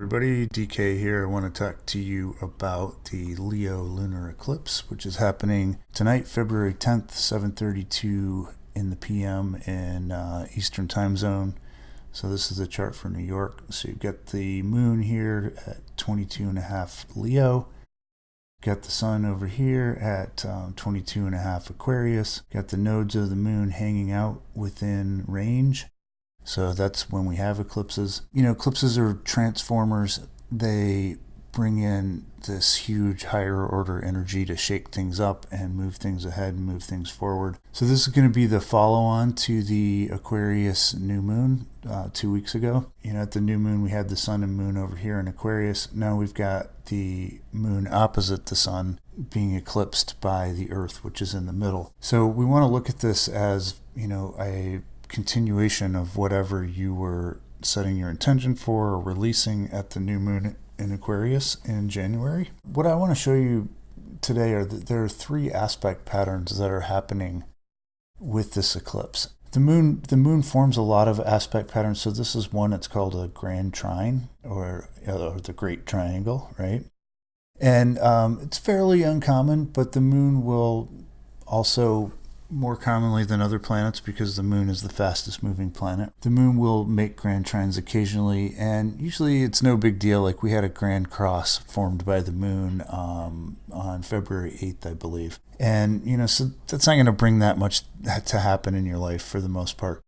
Everybody, DK here. I want to talk to you about the Leo lunar eclipse, which is happening tonight, February 10th, 7:32 in the PM in Eastern time zone. So this is the chart for New York. So you've got the moon here at 22.5 Leo. Got the sun over here at 22.5 Aquarius. Got the nodes of the moon hanging out within range. So that's when we have eclipses. Eclipses are transformers. They bring in this huge higher order energy to shake things up and move things ahead and move things forward. So this is going to be the follow-on to the Aquarius new moon 2 weeks ago. At the new moon, we had the sun and moon over here in Aquarius. Now we've got the moon opposite the sun being eclipsed by the Earth, which is in the middle. So we want to look at this as, a continuation of whatever you were setting your intention for or releasing at the new moon in Aquarius in January. What I want to show you today are that there are three aspect patterns that are happening with this eclipse. The moon forms a lot of aspect patterns. So this is one. It's called a Grand Trine or the Great Triangle, right? And it's fairly uncommon, but the moon will also, more commonly than other planets, because the moon is the fastest moving planet, the moon will make grand trines occasionally, and usually it's no big deal. Like we had a grand cross formed by the moon on February 8th, I believe. And, so that's not going to bring that much to happen in your life for the most part.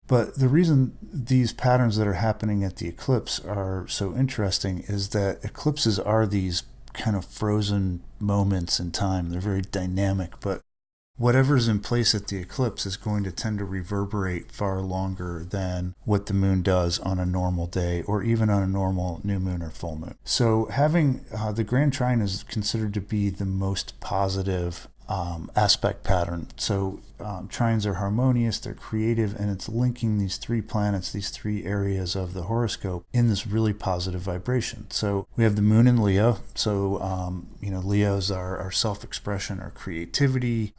But the reason these patterns that are happening at the eclipse are so interesting is that eclipses are these kind of frozen moments in time. They're very dynamic, but whatever's in place at the eclipse is going to tend to reverberate far longer than what the moon does on a normal day or even on a normal new moon or full moon. So having the Grand Trine is considered to be the most positive aspect pattern. So trines are harmonious, they're creative, and it's linking these three planets, these three areas of the horoscope in this really positive vibration. So we have the moon in Leo. So, Leo's our self-expression, our creativity,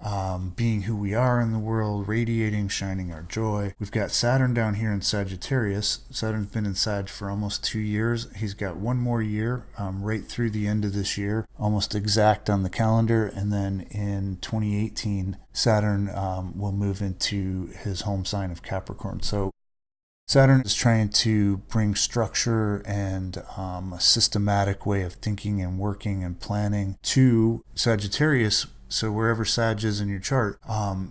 being who we are in the world, radiating, shining our joy. We've got Saturn down here in Sagittarius. Saturn's been in Sag for almost 2 years. He's got one more year, right through the end of this year, almost exact on the calendar. And then in 2018, Saturn will move into his home sign of Capricorn. So Saturn is trying to bring structure and a systematic way of thinking and working and planning to Sagittarius. So wherever Sag is in your chart,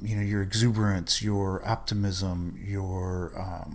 your exuberance, your optimism, your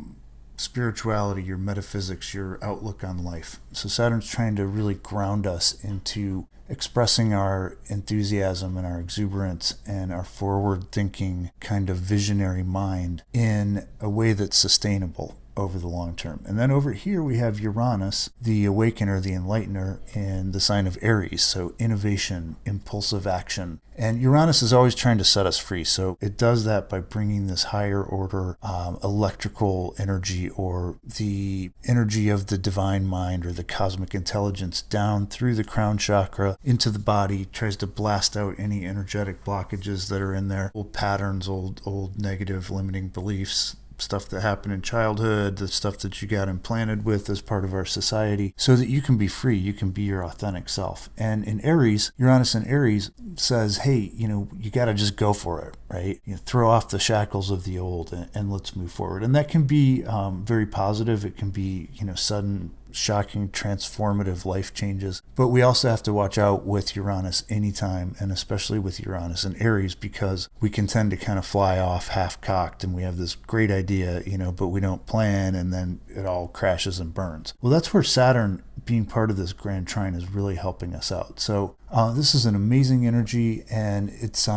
spirituality, your metaphysics, your outlook on life. So Saturn's trying to really ground us into expressing our enthusiasm and our exuberance and our forward-thinking kind of visionary mind in a way that's sustainable over the long term. And then over here we have Uranus, the awakener, the enlightener, in the sign of Aries. So innovation, impulsive action. And Uranus is always trying to set us free. So it does that by bringing this higher order electrical energy, or the energy of the divine mind or the cosmic intelligence, down through the crown chakra into the body, tries to blast out any energetic blockages that are in there, old patterns, old negative limiting beliefs, stuff that happened in childhood, the stuff that you got implanted with as part of our society, so that you can be free, you can be your authentic self. And in Aries, Uranus in Aries says, hey, you got to just go for it, right? Throw off the shackles of the old and let's move forward. And that can be very positive. It can be, sudden, shocking, transformative life changes. But we also have to watch out with Uranus anytime, and especially with Uranus and Aries, because we can tend to kind of fly off half-cocked and we have this great idea, but we don't plan, and then it all crashes and burns. Well, that's where Saturn, being part of this Grand Trine, is really helping us out. So this is an amazing energy, and it's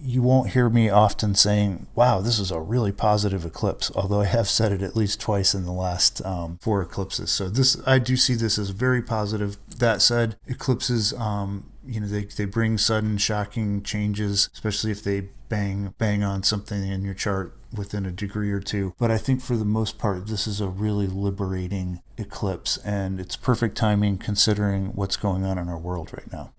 you won't hear me often saying, wow, this is a really positive eclipse, although I have said it at least twice in the last 4 eclipses. So I do see this as very positive. That said, eclipses, they bring sudden, shocking changes, especially if they bang on something in your chart within a degree or two. But I think for the most part, this is a really liberating eclipse, and it's perfect timing considering what's going on in our world right now.